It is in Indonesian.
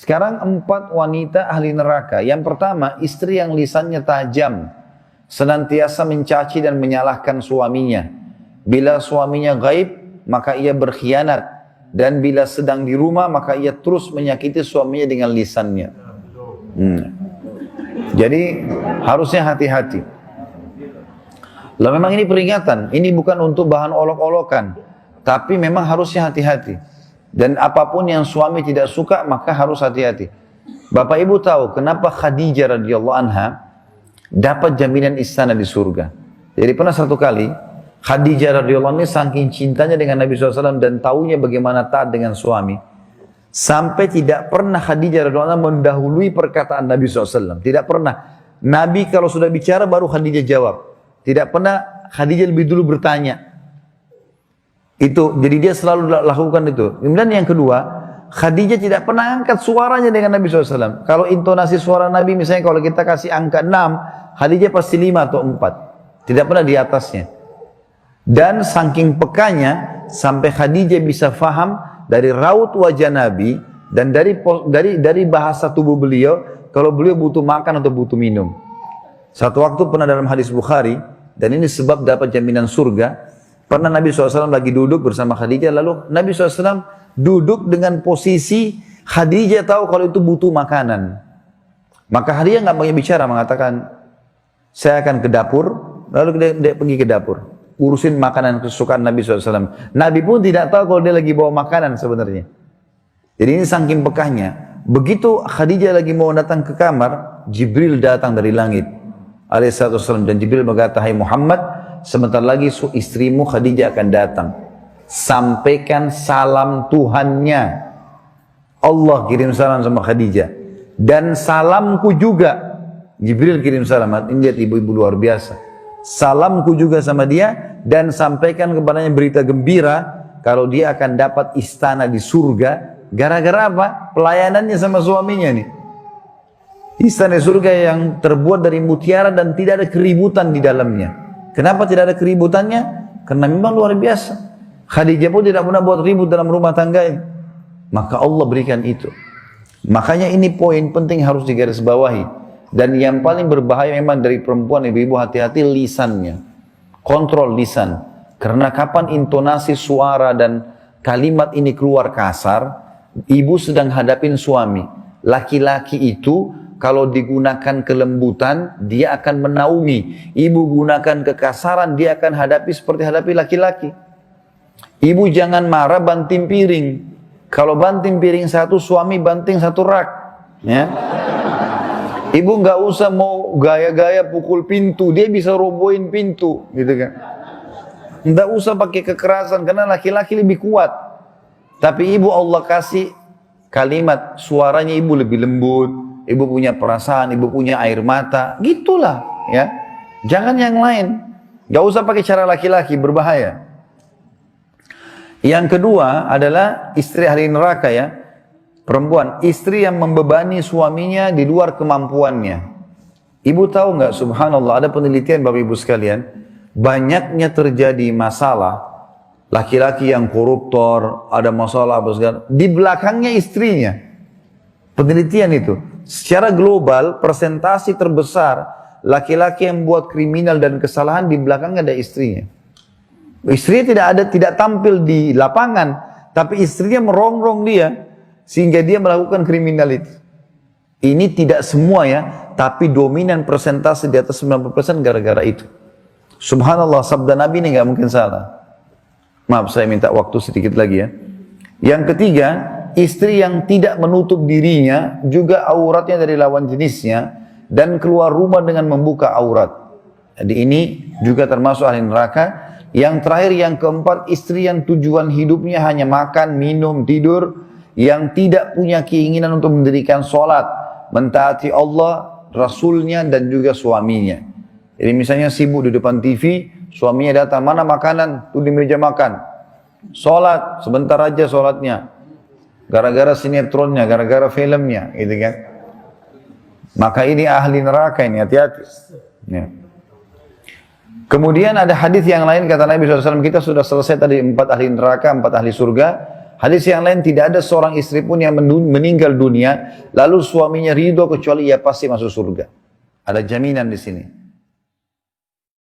Sekarang 4 wanita ahli neraka. Yang pertama, istri yang lisannya tajam, senantiasa mencaci dan menyalahkan suaminya. Bila suaminya gaib, maka ia berkhianat. Dan bila sedang di rumah, maka ia terus menyakiti suaminya dengan lisannya. Jadi harusnya hati-hati. Lah memang ini peringatan, ini bukan untuk bahan olok-olokan, tapi memang harusnya hati-hati. Dan apapun yang suami tidak suka, maka harus hati-hati. Bapak Ibu tahu kenapa Khadijah radhiyallahu anha dapat jaminan istana di surga. Jadi pernah satu kali Khadijah radhiyallahu anha saking cintanya dengan Nabi SAW dan taunya bagaimana taat dengan suami, sampai tidak pernah Khadijah radhiyallahu anha mendahului perkataan Nabi SAW. Tidak pernah. Nabi kalau sudah bicara baru Khadijah jawab. Tidak pernah Khadijah lebih dulu bertanya. Itu, jadi dia selalu lakukan itu. Kemudian yang kedua, Khadijah tidak pernah angkat suaranya dengan Nabi SAW. Kalau intonasi suara Nabi, misalnya kalau kita kasih angka 6, Khadijah pasti 5 atau 4. Tidak pernah di atasnya. Dan saking pekanya, sampai Khadijah bisa faham dari raut wajah Nabi, dan dari bahasa tubuh beliau, kalau beliau butuh makan atau butuh minum. Satu waktu pernah dalam hadis Bukhari, dan ini sebab dapat jaminan surga, pernah Nabi SAW lagi duduk bersama Khadijah, lalu Nabi SAW duduk dengan posisi Khadijah tahu kalau itu butuh makanan. Maka Khadijah nggak banyak bicara, mengatakan, saya akan ke dapur, lalu dia pergi ke dapur, urusin makanan kesukaan Nabi SAW. Nabi pun tidak tahu kalau dia lagi bawa makanan sebenarnya. Jadi ini saking pekahnya. Begitu Khadijah lagi mau datang ke kamar, Jibril datang dari langit, alaihissalam, dan Jibril berkata, hai Muhammad, sebentar lagi istrimu Khadijah akan datang. Sampaikan salam Tuhannya. Allah kirim salam sama Khadijah. Dan salamku juga. Jibril kirim salam. Ini lihat ibu-ibu luar biasa. Salamku juga sama dia. Dan sampaikan kepadanya berita gembira. Kalau dia akan dapat istana di surga. Gara-gara apa? Pelayanannya sama suaminya nih. Istana surga yang terbuat dari mutiara dan tidak ada keributan di dalamnya. Kenapa tidak ada keributannya? Karena memang luar biasa. Khadijah pun tidak pernah buat ribut dalam rumah tangga ini. Maka Allah berikan itu. Makanya ini poin penting harus digarisbawahi. Dan yang paling berbahaya memang dari perempuan, ibu-ibu hati-hati lisannya. Kontrol lisan. Karena kapan intonasi suara dan kalimat ini keluar kasar, ibu sedang hadapin suami. Laki-laki itu kalau digunakan kelembutan, dia akan menaungi. Ibu gunakan kekasaran, dia akan hadapi seperti hadapi laki-laki. Ibu jangan marah banting piring. Kalau banting piring satu, suami banting satu rak. Ya. Ibu nggak usah mau gaya-gaya pukul pintu, dia bisa robohin pintu, gitu kan. Nggak usah pakai kekerasan, karena laki-laki lebih kuat. Tapi ibu Allah kasih kalimat, suaranya ibu lebih lembut. Ibu punya perasaan, ibu punya air mata, gitulah ya. Jangan yang lain. Gak usah pakai cara laki-laki, berbahaya. Yang kedua adalah istri ahli neraka ya. Perempuan, istri yang membebani suaminya di luar kemampuannya. Ibu tahu nggak, subhanallah, ada penelitian Bapak Ibu sekalian, banyaknya terjadi masalah laki-laki yang koruptor, ada masalah apa segala, di belakangnya istrinya. Penelitian itu. Secara global, persentasi terbesar laki-laki yang buat kriminal dan kesalahan di belakangnya ada istrinya. Istrinya tidak tampil di lapangan, tapi istrinya merongrong dia sehingga dia melakukan kriminal itu. Ini tidak semua ya, tapi dominan persentase di atas 90% gara-gara itu. Subhanallah, sabda Nabi ini nggak mungkin salah. Maaf, saya minta waktu sedikit lagi ya. Yang ketiga, istri yang tidak menutup dirinya, juga auratnya dari lawan jenisnya, dan keluar rumah dengan membuka aurat. Jadi ini juga termasuk ahli neraka. Yang terakhir, yang keempat, istri yang tujuan hidupnya hanya makan, minum, tidur, yang tidak punya keinginan untuk mendirikan sholat, mentaati Allah, Rasulnya, dan juga suaminya. Jadi misalnya sibuk di depan TV, suaminya datang, mana makanan? Tuh di meja makan. Sholat, sebentar aja sholatnya. Gara-gara sinetronnya, gara-gara filmnya, gitu kan. Maka ini ahli neraka ini, hati-hati. Ya. Kemudian ada hadis yang lain, kata Nabi SAW, kita sudah selesai tadi 4 ahli neraka, 4 ahli surga. Hadis yang lain, tidak ada seorang istri pun yang meninggal dunia, lalu suaminya ridho kecuali ia pasti masuk surga. Ada jaminan di sini.